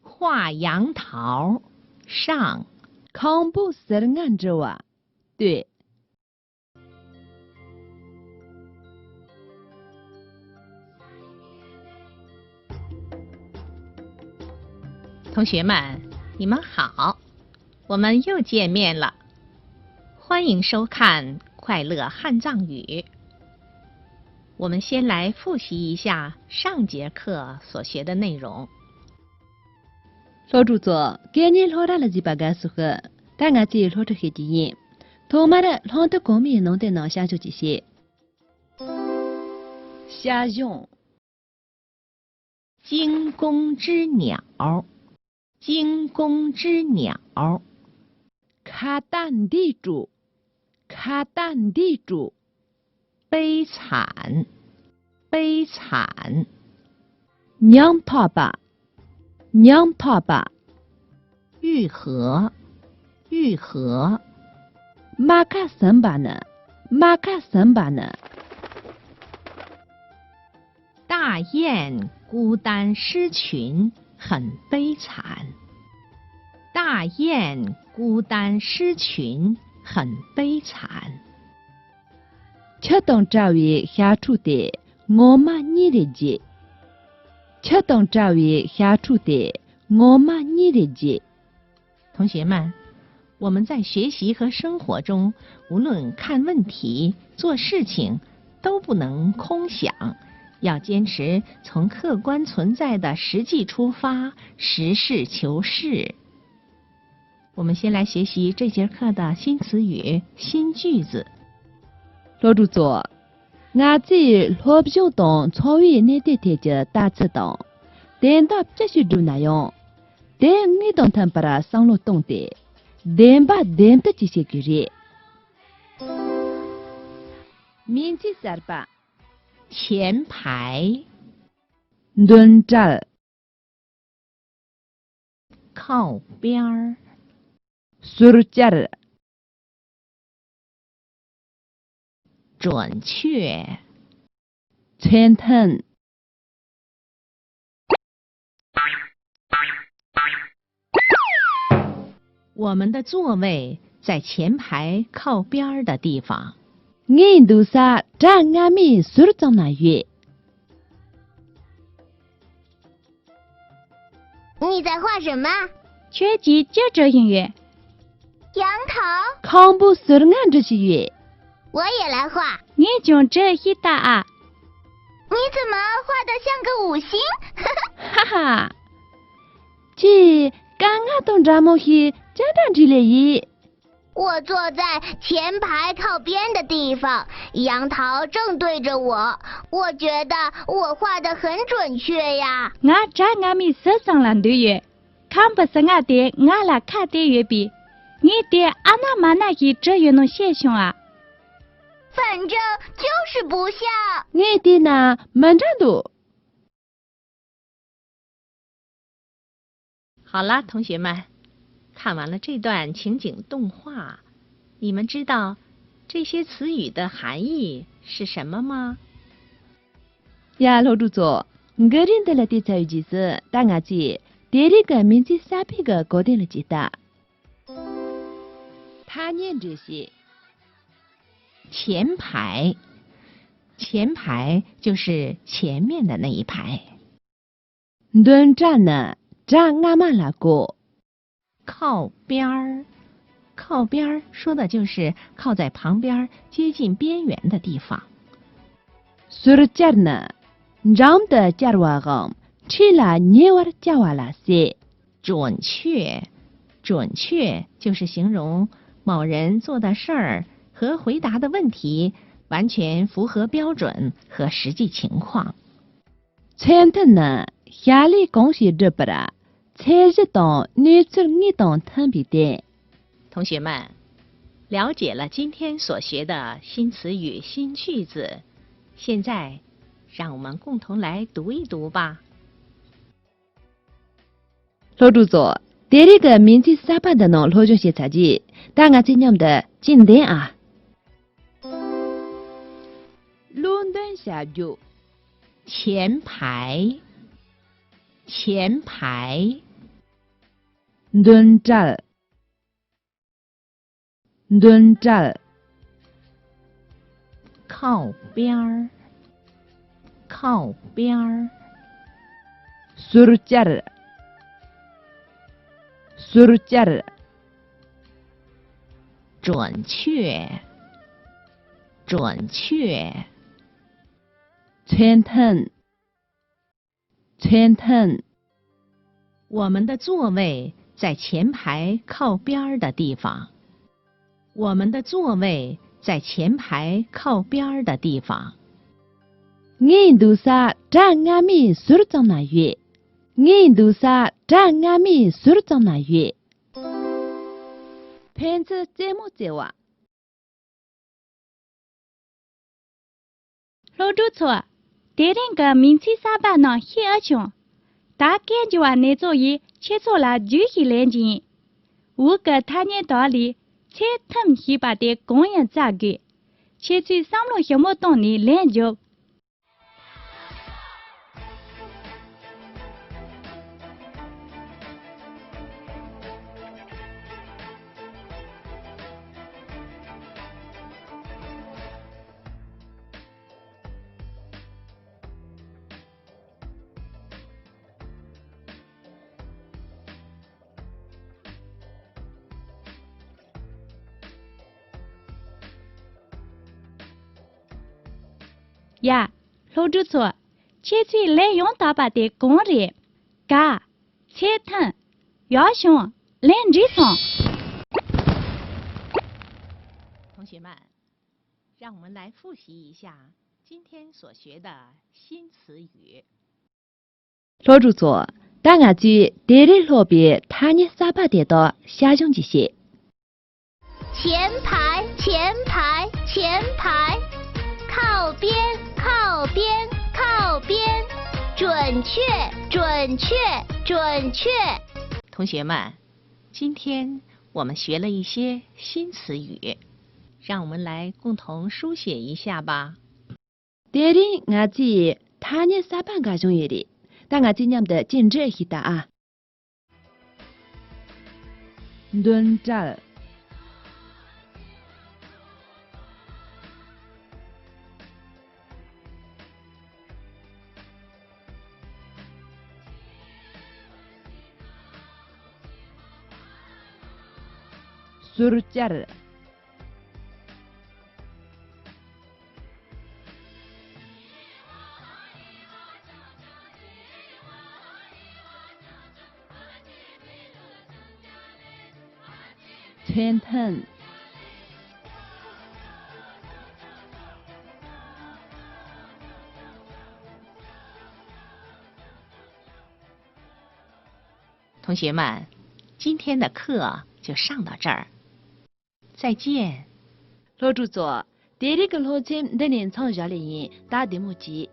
画杨桃上。康布斯尔安着哇，对。同学们，你们好，我们又见面了，欢迎收看快乐汉藏语。我们先来复习一下上节课所学的内容。老主座，今年老大了几把个时候，大家自己老着黑经验，他妈的老的公民弄得能下就这些。下用惊弓之鸟，惊弓之鸟，卡蛋地主，卡蛋地主，悲惨，悲惨，娘爸爸，娘爸爸，愈合，愈合，马卡森巴呢，马卡森巴呢，大雁孤单失群，很悲惨。大雁孤单失群，很悲惨。吃东赵位下处的，我妈你的姐。吃东赵位下处的，我妈你的姐。同学们，我们在学习和生活中，无论看问题、做事情，都不能空想，要坚持从客观存在的实际出发，实事求是。我们先来学习这节课的新词语、新句子。老主座，俺在老不晓得草原那点点的大吃东，但到这些住那样，但你当他把它上了东的，但把但的这些个人，面积三八，前排，蹲着，靠边儿，sur jar，准确，前腾，我们的座位在前排靠边儿的地方。印度啥站俺们 sur 张那月，你在画什么？全集接着音乐。杨桃。康布 sur 俺这些月，我也来画。你就这一打啊！你怎么画得像个五星？哈哈，这刚刚东张某些家长之类的。我坐在前排靠边的地方，杨桃正对着我，我觉得我画得很准确呀。俺站俺们身上了对月，看不是俺的，俺来看的月比，你的俺那妈那一这样能现象啊？反正就是不像。你的呢，蛮长度。好了，同学们，看完了这段情景动画，你们知道这些词语的含义是什么吗？呀，老主座，我认得了的词语就是大伢子第二个名字三批个搞定了几大。他念这些。前排，前排就是前面的那一排。蹲站呢，站俺们那个。靠边儿，靠边儿说的就是靠在旁边、接近边缘的地方。sur jar呢，让的 jar 瓦昂，吃了你瓦加瓦拉些。准确，准确就是形容某人做的事儿和回答的问题完全符合标准和实际情况。前头呢，下里恭喜这不啦，才是当女子你当特别的。同学们，了解了今天所学的新词语、新句子，现在让我们共同来读一读吧。老主座，第二个名字三八的呢，老中些差距，大家今年的经典啊。伦敦下酒，前排，前排， 눈잘 눈잘 靠边儿，靠边儿， 술잘 술잘 准确，准确， 촤탄 촤탄 我们的座位在前排靠边儿的地方。我们的座位在前排靠边儿的地方。 ngindusa 장암이 술장나유 ngindusa 장암이 술장나유 펜츠 제모제와 老朱错，别人个名气三百呢，黑而穷，大概就话那座椅切错了就一两斤，我个他年道理，切他们黑把的工人咋个，切去上路小木洞里练就。呀，老朱错，切去来用大把的工人，嘎，切疼，要熊，练这上。同学们，让我们来复习一下今天所学的新词语。 로주조 당아지 대리로비 타니 사바데도 샤종지시 前排，前排，前排，靠边，靠边，靠边，准确，准确，准确。同学们，今天我们学了一些新词语，让我们来共同书写一下吧。 대리 nga지 타니 사바가 종이리 당아지 냠的禁止히다 아 눈잘 술잘 촤탄同学们，今天的课就上到这儿，再见。 로주조 대리 글호침 내년 청자리인 다디무지